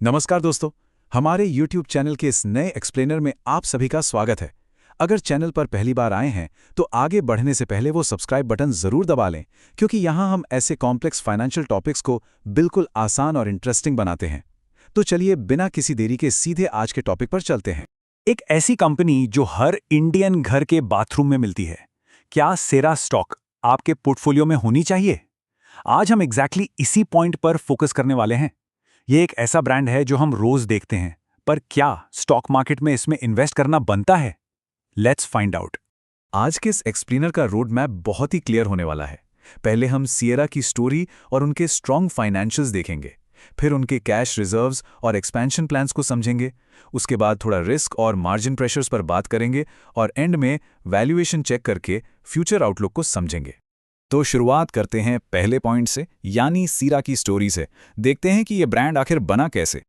नमस्कार दोस्तों, हमारे YouTube चैनल के इस नए एक्सप्लेनर में आप सभी का स्वागत है। अगर चैनल पर पहली बार आए हैं तो आगे बढ़ने से पहले वो सब्सक्राइब बटन जरूर दबा लें, क्योंकि यहाँ हम ऐसे कॉम्प्लेक्स फाइनेंशियल टॉपिक्स को बिल्कुल आसान और इंटरेस्टिंग बनाते हैं। तो चलिए बिना किसी देरी के सीधे आज के टॉपिक पर चलते हैं। एक ऐसी कंपनी जो हर इंडियन घर के बाथरूम में मिलती है, क्या सेरा स्टॉक आपके पोर्टफोलियो में होनी चाहिए? आज हम एग्जैक्टली इसी पॉइंट पर फोकस करने वाले हैं। ये एक ऐसा ब्रांड है जो हम रोज देखते हैं, पर क्या स्टॉक मार्केट में इसमें इन्वेस्ट करना बनता है? Let's find out. आज के इस एक्सप्लेनर का रोड मैप बहुत ही क्लियर होने वाला है। पहले हम सिएरा की स्टोरी और उनके स्ट्रॉन्ग फाइनेंशियल्स देखेंगे, फिर उनके कैश रिजर्व्स और एक्सपेंशन प्लान्स को समझेंगे, उसके बाद थोड़ा रिस्क और मार्जिन प्रेशर्स पर बात करेंगे और एंड में वैल्यूएशन चेक करके फ्यूचर आउटलुक को समझेंगे। तो शुरुआत करते हैं पहले पॉइंट से, यानी सिएरा की स्टोरी से। देखते हैं कि ये ब्रांड आखिर बना कैसे।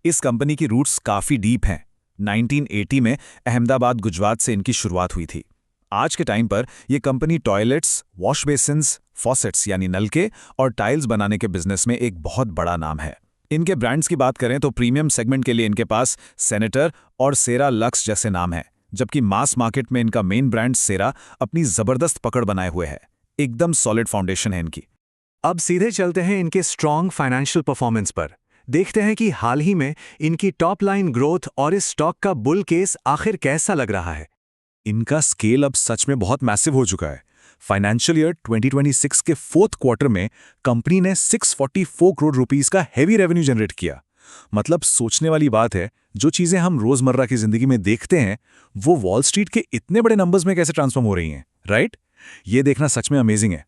इस कंपनी की रूट्स काफ़ी डीप हैं। 1980 में अहमदाबाद, गुजरात से इनकी शुरुआत हुई थी। आज के टाइम पर यह company toilets, wash basins, faucets यानी नलके और टाइल्स बनाने के बिजनेस में एक बहुत बड़ा नाम है। इनके ब्रांड्स की बात करें तो प्रीमियम सेगमेंट के लिए इनके पास सेनेटर और सेरा लक्स जैसे नाम हैं, जबकि मास मार्केट में इनका मेन ब्रांड सेरा अपनी जबरदस्त पकड़ बनाए हुए है। एकदम सॉलिड फाउंडेशन है इनकी। अब सीधे चलते हैं इनके स्ट्रॉन्ग फाइनेंशियल परफॉर्मेंस पर। देखते हैं कि हाल ही में इनकी टॉप लाइन ग्रोथ और इस स्टॉक का बुल केस आखिर कैसा लग रहा है। इनका स्केल अब सच में बहुत मैसिव हो चुका है। फाइनेंशियल ईयर 2026 के फोर्थ क्वार्टर में कंपनी ने 644 करोड़ रुपीस का हेवी रेवेन्यू जनरेट किया। मतलब सोचने वाली बात है, जो चीजें हम रोजमर्रा की जिंदगी में देखते हैं वो वॉल स्ट्रीट के इतने बड़े नंबर्स में कैसे ट्रांसफॉर्म हो रही हैं, राइट? ये देखना सच में अमेजिंग है।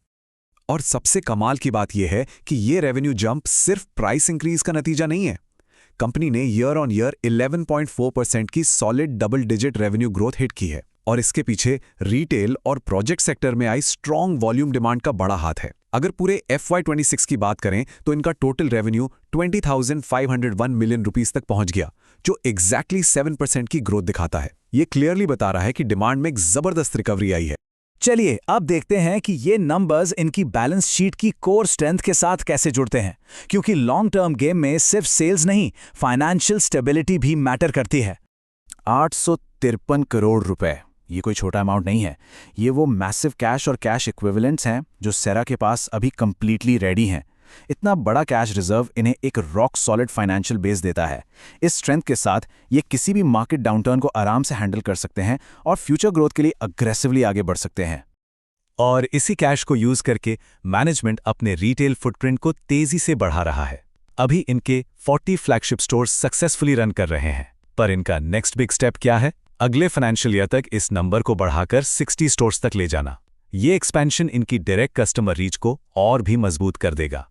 और सबसे कमाल की बात यह है कि ये रेवेन्यू जंप सिर्फ प्राइस इंक्रीज का नतीजा नहीं है। कंपनी ने ईयर ऑन ईयर 11.4% की solid double digit revenue growth hit की है, और इसके पीछे रिटेल और प्रोजेक्ट सेक्टर में आई स्ट्रॉन्ग वॉल्यूम डिमांड का बड़ा हाथ है। अगर पूरे FY26 की बात करें तो इनका टोटल रेवेन्यू 20,501 मिलियन रुपीस तक पहुंच गया, जो एग्जैक्टली 7% की ग्रोथ दिखाता है। ये क्लियरली बता रहा है कि डिमांड में एक जबरदस्त रिकवरी आई है। चलिए अब देखते हैं कि ये नंबर्स इनकी बैलेंस शीट की कोर स्ट्रेंथ के साथ कैसे जुड़ते हैं, क्योंकि लॉन्ग टर्म गेम में सिर्फ सेल्स नहीं, फाइनेंशियल स्टेबिलिटी भी मैटर करती है। 853 करोड़ रुपए, ये कोई छोटा अमाउंट नहीं है। ये वो मैसिव कैश और कैश इक्विवेलेंट्स हैं जो सेरा के पास अभी कंप्लीटली रेडी हैं। इतना बड़ा कैश रिजर्व इन्हें एक रॉक सॉलिड फाइनेंशियल बेस देता है। इस स्ट्रेंथ के साथ ये किसी भी मार्केट डाउनटर्न को आराम से हैंडल कर सकते हैं और फ्यूचर ग्रोथ के लिए अग्रेसिवली आगे बढ़ सकते हैं। और इसी कैश को यूज करके मैनेजमेंट अपने रिटेल फुटप्रिंट को तेजी से बढ़ा रहा है। अभी इनके 40 फ्लैगशिप स्टोर्स सक्सेसफुली रन कर रहे हैं, पर इनका नेक्स्ट बिग स्टेप क्या है? अगले फाइनेंशियल ईयर तक इस नंबर को बढ़ाकर 60 स्टोर्स तक ले जाना। ये एक्सपेंशन इनकी डायरेक्ट कस्टमर रीच को और भी मजबूत कर देगा।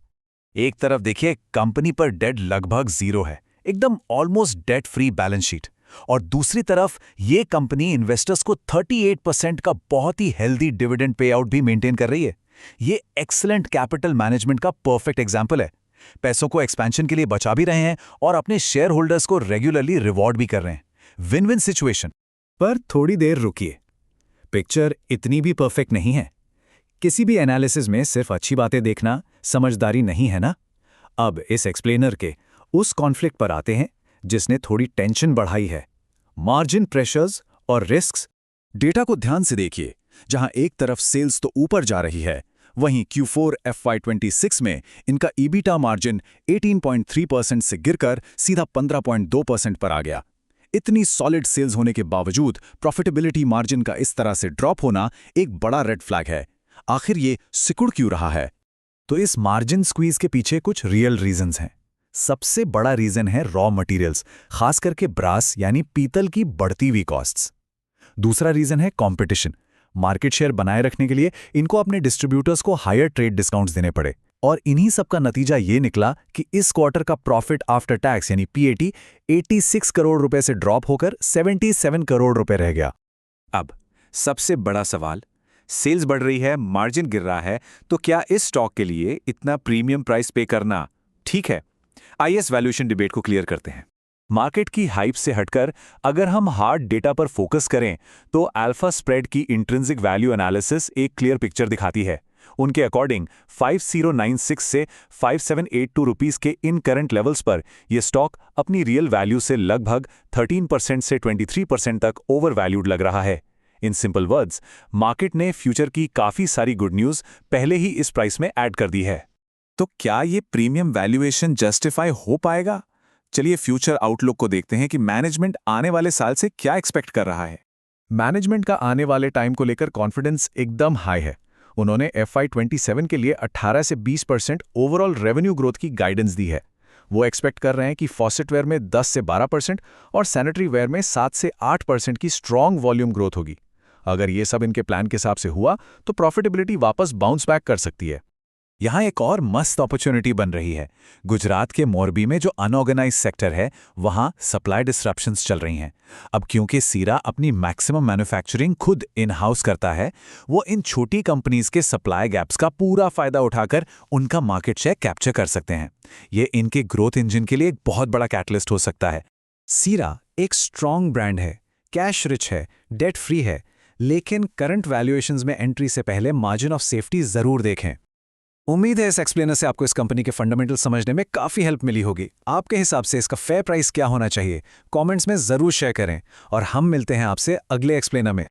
एक तरफ देखिए, कंपनी पर डेट लगभग जीरो है, एकदम almost debt free balance sheet, और दूसरी तरफ ये कंपनी इन्वेस्टर्स को 38% का बहुत ही हेल्दी डिविडेंड पे आउट भी मेंटेन कर रही है। ये एक्सीलेंट कैपिटल मैनेजमेंट का परफेक्ट एग्जांपल है। पैसों को एक्सपेंशन के लिए बचा भी रहे हैं और अपने शेयर होल्डर्स को रेगुलरली रिवॉर्ड भी कर रहे हैं। Win win situation. पर थोड़ी देर रुकिए, पिक्चर इतनी भी परफेक्ट नहीं है। किसी भी एनालिसिस में सिर्फ अच्छी बातें देखना समझदारी नहीं है ना। अब इस एक्सप्लेनर के उस कॉन्फ्लिक्ट पर आते हैं जिसने थोड़ी टेंशन बढ़ाई है, मार्जिन प्रेशर्स और रिस्क्स। डेटा को ध्यान से देखिए। जहां एक तरफ सेल्स तो ऊपर जा रही है, वहीं Q4 FY26 में इनका EBITDA मार्जिन 18.3% से गिरकर सीधा 15.2% पर आ गया। इतनी सॉलिड सेल्स होने के बावजूद प्रॉफिटेबिलिटी मार्जिन का इस तरह से ड्रॉप होना एक बड़ा रेड फ्लैग है। आखिर ये सिकुड़ क्यों रहा है? तो इस मार्जिन स्क्वीज के पीछे कुछ रियल रीजंस हैं। सबसे बड़ा रीजन है रॉ मटेरियल्स, खास करके ब्रास यानी पीतल की बढ़ती हुई कॉस्ट्स। दूसरा रीजन है कंपटीशन। मार्केट शेयर बनाए रखने के लिए इनको अपने डिस्ट्रीब्यूटर्स को हायर ट्रेड डिस्काउंट्स देने पड़े, और इन्हीं सब का नतीजा ये निकला कि इस क्वार्टर का प्रॉफिट आफ्टर टैक्स यानी PAT 86 करोड़ रुपए से ड्रॉप होकर 77 करोड़ रुपए रह गया। अब सबसे बड़ा सवाल, सेल्स बढ़ रही है, मार्जिन गिर रहा है, तो क्या इस स्टॉक के लिए इतना प्रीमियम प्राइस पे करना ठीक है? आइए इस वैल्यूएशन डिबेट को क्लियर करते हैं। मार्केट की हाइप से हटकर अगर हम हार्ड डेटा पर फोकस करें तो अल्फा स्प्रेड की इंट्रिंसिक वैल्यू एनालिसिस एक क्लियर पिक्चर दिखाती है। उनके अकॉर्डिंग 5096 से 5782 रुपीस के इन करंट लेवल्स पर यह स्टॉक अपनी रियल वैल्यू से लगभग 13% से 23% तक ओवर वैल्यूड लग रहा है। इन सिंपल वर्ड्स, मार्केट ने फ्यूचर की काफी सारी गुड न्यूज पहले ही इस प्राइस में ऐड कर दी है। तो क्या ये प्रीमियम वैल्यूएशन जस्टिफाई हो पाएगा? चलिए फ्यूचर आउटलुक को देखते हैं कि मैनेजमेंट आने वाले साल से क्या एक्सपेक्ट कर रहा है। मैनेजमेंट का आने वाले टाइम को लेकर कॉन्फिडेंस एकदम हाई है। उन्होंने FY27 के लिए 18 से 20% ओवरऑल रेवेन्यू ग्रोथ की गाइडेंस दी है। वो एक्सपेक्ट कर रहे हैं कि फॉसेटवेयर में 10 से 12% और सैनिटरी वेयर में 7 से 8% की स्ट्रॉन्ग वॉल्यूम ग्रोथ होगी। अगर ये सब इनके प्लान के हिसाब से हुआ तो प्रॉफिटेबिलिटी वापस बाउंस बैक कर सकती है। यहाँ एक और मस्त अपॉर्चुनिटी बन रही है। गुजरात के मोरबी में जो अनऑर्गेनाइज सेक्टर है, वहाँ सप्लाई डिसरप्शंस चल रही हैं। अब क्योंकि सीरा अपनी मैक्सिमम मैन्युफैक्चरिंग खुद इन हाउस करता है, वो इन छोटी कंपनीज के सप्लाई गैप्स का पूरा फायदा उठाकर उनका मार्केट शेयर कैप्चर कर सकते हैं। ये इनके ग्रोथ इंजन के लिए एक बहुत बड़ा कैटलिस्ट हो सकता है। सीरा एक स्ट्रॉन्ग ब्रांड है, कैश रिच है, डेट फ्री है, लेकिन करंट वैल्यूएशंस में एंट्री से पहले मार्जिन ऑफ सेफ्टी जरूर देखें। उम्मीद है इस एक्सप्लेनर से आपको इस कंपनी के फंडामेंटल समझने में काफी हेल्प मिली होगी। आपके हिसाब से इसका फेयर प्राइस क्या होना चाहिए, कमेंट्स में जरूर शेयर करें और हम मिलते हैं आपसे अगले एक्सप्लेनर में।